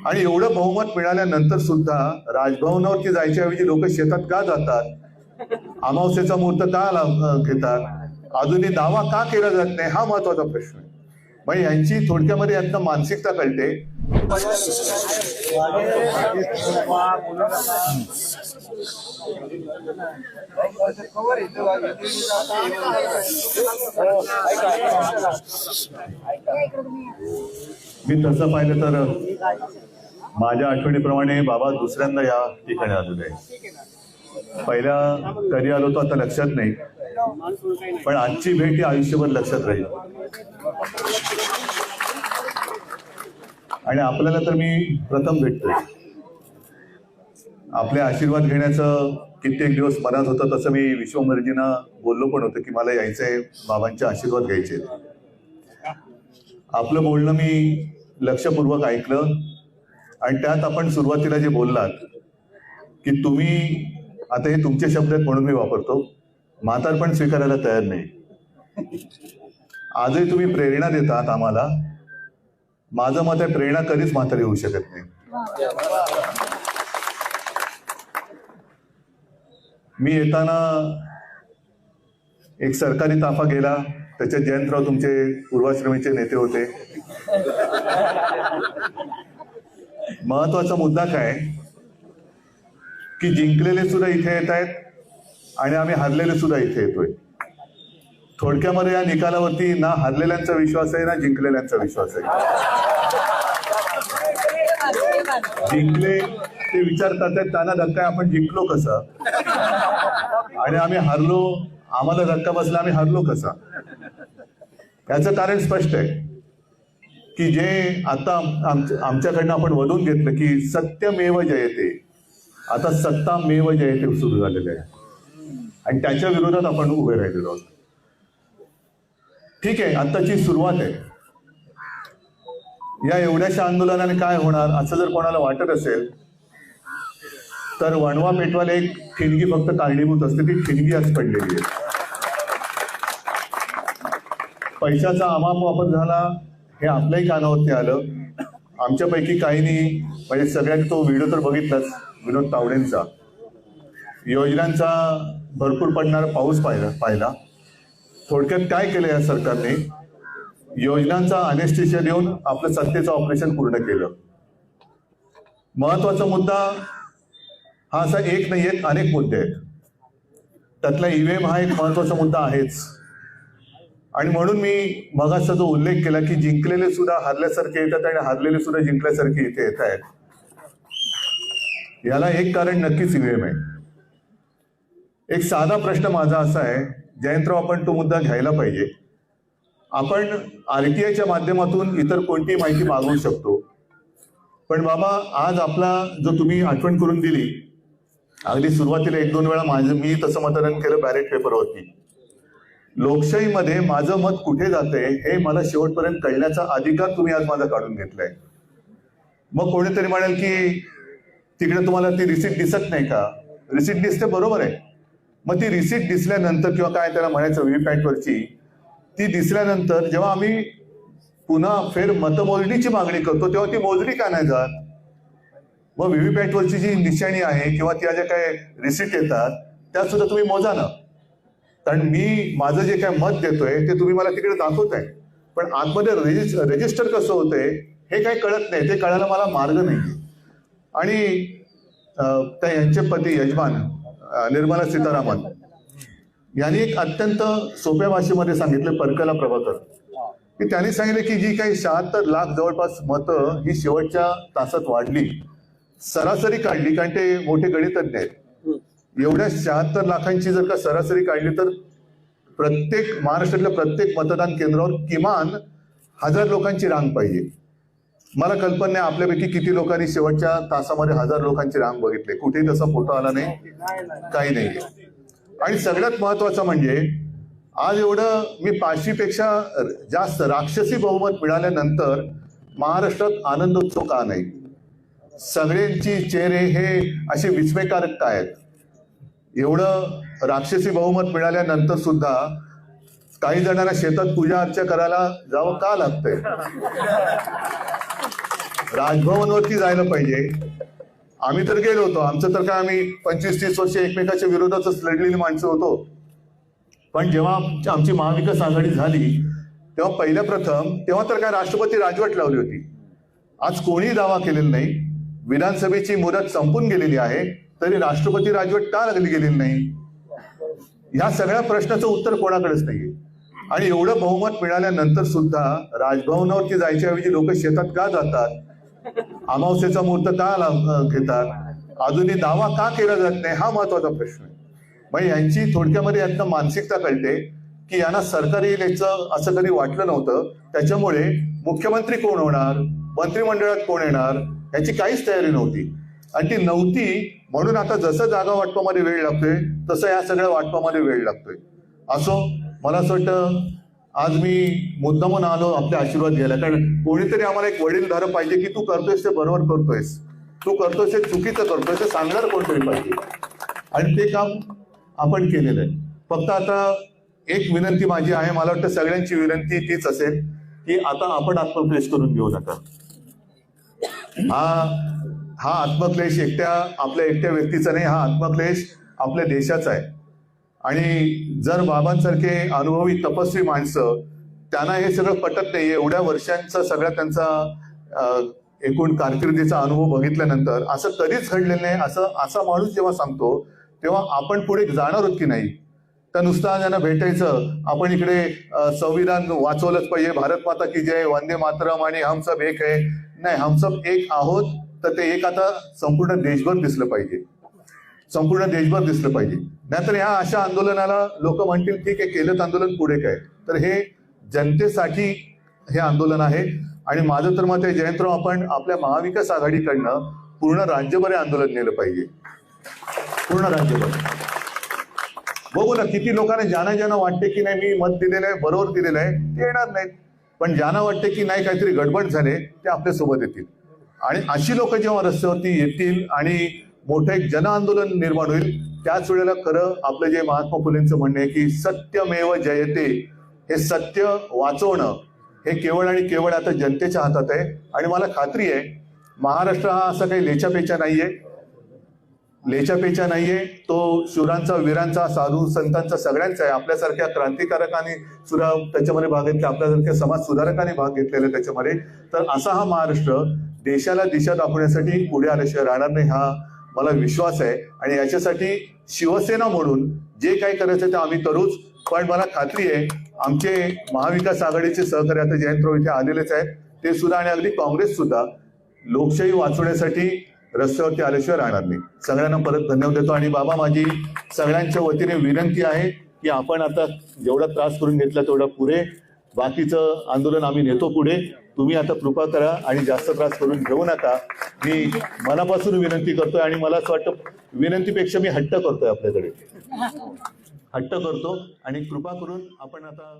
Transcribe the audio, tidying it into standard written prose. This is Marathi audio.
आणि एवढं बहुमत मिळाल्यानंतर सुद्धा राजभवनावरती जायच्या ऐवजी लोक शेतात का जातात, अमावस्येचा मुहूर्त का घेतात, अजूनही दावा का केला जात नाही, हा महत्वाचा प्रश्न आहे. मग यांची थोडक्यामध्ये यांना मानसिकता कळते. मी तसं पाहिलं तर माझ्या आठवणीप्रमाणे बाबा दुसऱ्यांदा या ठिकाणी आलेले आहे. पहिल्या कधी आलो तो आता लक्षात नाही, पण आजची भेट ही आयुष्यभर लक्षात राहील. आणि आपल्याला तर मी प्रथम भेटतोय. आपले आशीर्वाद घेण्याचं कित्येक दिवस मनात होतं. तसं मी विश्वंभरजींना बोललो पण होतं की मला यायचंय, बाबांचे आशीर्वाद घ्यायचे. आपलं बोलणं मी लक्षपूर्वक ऐकलं आणि त्यात आपण सुरुवातीला जे बोललात की तुम्ही, आता हे तुमचे शब्द आहेत म्हणून मी वापरतो, म्हातारपण स्वीकारायला तयार नाही. आजही तुम्ही प्रेरणा देतात आम्हाला. माझं मत आहे प्रेरणा कधीच म्हातारी होऊ शकत नाही. मी येताना एक सरकारी ताफा गेला, त्याच्यात जयंतराव तुमचे पूर्वाश्रमीचे नेते होते. महत्वाचा मुद्दा काय की जिंकलेले सुद्धा इथे येत आहेत आणि आम्ही हरलेले सुद्धा इथे येतोय. थोडक्यामध्ये या निकालावरती ना हरलेल्यांचा विश्वास आहे ना जिंकलेल्यांचा विश्वास आहे. जिंकले ते विचारतात त्यांना धक्का, आपण जिंकलो कसं, आणि आम्ही हरलो, आम्हाला धक्का बसला, आम्ही हरलो कसा. याचं कारण स्पष्ट आहे की जे आता आमच्याकडनं आपण वधून घेतलं की सत्यमेव जयते, आता सत्तामेव जयते सुरू झालेलं आहे आणि त्याच्या विरोधात आपण उभे राहिलेलो आहोत. ठीक आहे, आताची सुरुवात आहे. या एवढ्याशा आंदोलनाने काय होणार असं जर कोणाला वाटत असेल तर वणवा पेटवायला एक ठिणगी फक्त कारणीभूत असते. ती ठिणगी आज पडलेली आहे. पैशाचा अमाप वापर झाला हे आपल्याही कानावरती आलं. आमच्यापैकी काहींनी, म्हणजे सगळ्यात तो व्हिडिओ तर बघितलाच विनोद तावडेंचा, योजनांचा भरपूर पडणारा पाऊस पाहिला. थोडक्यात काय केलं या सरकारने, योजनांचा अनेस्टेशिया देऊन आपलं सत्तेचं ऑपरेशन पूर्ण केलं. महत्वाचा मुद्दा हा असा एक नाही आहेत, अनेक मुद्दे आहेत. त्यातला ईव्हीएम हा एक महत्वाचा मुद्दा आहेच. आणि म्हणून मी मगाचा जो उल्लेख केला की जिंकलेले सुद्धा हरल्यासारखे येतात आणि हरलेले सुद्धा जिंकल्यासारखे इथे येत आहेत, याला एक कारण नक्कीच ईव्हीएम आहे. एक साधा प्रश्न माझा असा आहे, जयंतराव आपण तो मुद्दा घ्यायला पाहिजे. आपण आरटीआयच्या माध्यमातून इतर कोणतीही माहिती मागवू शकतो, पण बाबा आज आपला जो तुम्ही आठवण करून दिली, अगदी सुरुवातीला 1-2 वेळा मी तसं मतदान केलं बॅलेट पेपरवरती. लोकशाहीमध्ये माझं मत कुठे जाते हे मला शेवटपर्यंत कळण्याचा अधिकार तुम्ही आज माझा काढून घेतलाय. मग कोणीतरी म्हणेल की तिकडे तुम्हाला ती रिसीट दिसत नाही का? रिसीट दिसते, बरोबर आहे. मग ती रिसीट दिसल्यानंतर किंवा काय त्याला म्हणायचं व्हीव्हीपॅटवरची, ती दिसल्यानंतर जेव्हा आम्ही पुन्हा फेर मतमोजणीची मागणी करतो तेव्हा ती मोजणी का नाही जात? मग व्हीव्हीपॅटवरची जी निशाणी आहे किंवा त्या ज्या काय रिसीट येतात त्या सुद्धा तुम्ही मोजा ना. कारण मी माझं जे काय मत देतोय ते तुम्ही मला तिकडे दाखवताय, पण आतमध्ये रजिस्टर कसं होतंय हे काही कळत नाही. ते कळायला मला मार्ग नाही. आणि त्या यांचे पती यजमान निर्मला सीतारामन यांनी एक अत्यंत सोप्या भाषेमध्ये सांगितलं, परकला प्रभाकर, की त्यांनी सांगितलं की जी काही 76 लाख जवळपास मतं ही शेवटच्या तासात वाढली, सरासरी काढली, कारण ते मोठे गणितज्ञ आहेत. एवढ्या 76 लाखांची जर का सरासरी काढली तर महाराष्ट्रातल्या प्रत्येक मतदान केंद्रावर किमान 1000 लोकांची रांग पाहिजे. मला कल्पना नाही आपल्यापैकी किती लोकांनी शेवटच्या तासामध्ये 1000 लोकांची रांग बघितली. कुठेही तसा फोटो आला नाही, काही नाही. आणि सगळ्यात महत्वाचं म्हणजे आज एवढं मी 500 पेक्षा जास्त राक्षसी बहुमत मिळाल्यानंतर महाराष्ट्रात आनंदोत्सव का नाही? सगळ्यांची चेहरे हे असे विस्मयकारक काय आहेत? एवढं राक्षसी बहुमत मिळाल्यानंतर सुद्धा काही जणांना शेतात पूजा अर्चा करायला जावं का लागतंय? राजभवनवरती जायला पाहिजे. आम्ही तर गेलो होतो, आमचं तर काय, आम्ही 25-30 वर्ष एकमेकाच्या विरोधातच लढलेली माणसं होतो. पण जेव्हा आमची महाविकास आघाडी झाली तेव्हा पहिल्या प्रथम तेव्हा तर काय राष्ट्रपती राजवट लावली होती. आज कोणी दावा केलेला नाही. विधानसभेची मुदत संपून गेलेली आहे तरी राष्ट्रपती राजवट का लागली गेलेली नाही? ह्या सगळ्या प्रश्नाचं उत्तर कोणाकडेच नाहीये. आणि एवढं बहुमत मिळाल्यानंतर सुद्धा राजभवनावरती जायच्या ऐवजी लोक शेतात का जातात, अमावस्येचा मुहूर्त का घेतात, अजूनही दावा का केला जात नाही, हा महत्वाचा प्रश्न आहे. मग यांची थोडक्यामध्ये यातनं मानसिकता कळते की यांना सरकार येईल याचं असं कधी वाटलं नव्हतं. त्याच्यामुळे मुख्यमंत्री कोण होणार, मंत्रिमंडळात कोण येणार याची काहीच तयारी नव्हती. आणि ती नव्हती म्हणून आता जसं जागा वाटपामध्ये वेळ लागतोय तसं या सगळ्या वाटपामध्ये वेळ लागतोय. असो, मला असं वाटतं आज मी मुद्दामून आलो आपले आशीर्वाद घ्यायला, कारण कोणीतरी आम्हाला एक वडीलधार पाहिजे की तू करतोयस ते बरोबर करतोयस, तू करतोयस ते चुकीचं करतोयस ते सांगणार कोणतरी पाहिजे. आणि ते काम आपण केलेलं आहे. फक्त आता एक विनंती माझी आहे, मला वाटतं सगळ्यांची विनंती तीच असेल की आता आपण आत्मक्लेश करून घेऊ नका. हा आत्मक्लेश आपल्या एकट्या व्यक्तीचा नाही, हा आत्मक्लेश आपल्या देशाचा आहे. आणि जर बाबांसारखे अनुभवी तपस्वी माणसं, त्यांना हे सगळं पटत नाही. एवढ्या वर्षांचा सगळा त्यांचा एकूण कारकिर्दीचा अनुभव बघितल्यानंतर असं कधीच घडलेलं नाही असा माणूस जेव्हा सांगतो तेव्हा आपण पुढे जाणार आहोत की नाही? तर नुसतं ज्यांना भेटायचं, आपण इकडे संविधान वाचवलंच पाहिजे, भारत माता की जय, वंदे मातरम आणि हम सब एक आहे. नाही, हम सब एक आहोत तर ते एक आता संपूर्ण देशभर दिसलं पाहिजे, संपूर्ण देशभर दिसलं पाहिजे. नाहीतर ह्या अशा आंदोलनाला लोक म्हणतील ठीक आहे, केलं आंदोलन, पुढे काय? तर हे जनतेसाठी हे आंदोलन आहे. आणि माझं तर मत आहे जयंतराव, आपण आपल्या महाविकास आघाडीकडनं पूर्ण राज्यभर आंदोलन नेलं पाहिजे, पूर्ण राज्यभर. बघू ना किती लोकांना ज्यांना वाटते की नाही मी मत दिलेलं आहे, बरोबर दिलेलं आहे, ते येणार नाहीत. पण ज्यांना वाटते की नाही काहीतरी गडबड झाले ते आपल्या सोबत येतील. आणि अशी लोक जेव्हा रस्त्यावरती येतील आणि मोठं एक जन आंदोलन निर्माण होईल, त्याच वेळेला खरं आपलं जे महात्मा फुलेंचं म्हणणं आहे की सत्यमेव जयते, हे सत्य वाचवणं हे केवळ आणि केवळ आता जनतेच्या हातात आहे. आणि मला खात्री आहे महाराष्ट्र हा असा काही लेचापेचा नाहीये, तो शूरांचा, वीरांचा, साधू संतांचा सगळ्यांचा आहे. आपल्यासारख्या क्रांतिकारकांनी सुद्धा त्याच्यामध्ये भाग घेतला, आपल्यासारख्या समाज सुधारकांनी भाग घेतलेला त्याच्यामध्ये. तर असा हा महाराष्ट्र देशाला दिशा दाखवण्यासाठी पुढे आल्याशिवाय राहणार नाही, हा मला विश्वास आहे. आणि याच्यासाठी शिवसेना म्हणून जे काही करायचं ते आम्ही करूच. पण मला खात्री आहे आमचे महाविकास आघाडीचे सहकारी आता जयंतराव इथे आलेलेच आहेत, ते सुद्धा आणि अगदी काँग्रेस सुद्धा लोकशाही वाचवण्यासाठी रस्त्यावरती आल्याशिवाय राहणार नाही. सगळ्यांना परत धन्यवाद देतो. आणि बाबा, माझी सगळ्यांच्या वतीने विनंती आहे की आपण आता जेवढा त्रास करून घेतला तेवढा पुरे, बाकीचं आंदोलन आम्ही नेतो पुढे. तुम्ही आता कृपा करा आणि जास्त त्रास करून घेऊ नका, मी मनापासून विनंती करतोय. आणि मला असं वाटतं विनंतीपेक्षा मी हट्ट करतोय, आपल्याकडे हट्ट करतो. आणि कृपा करून आपण आता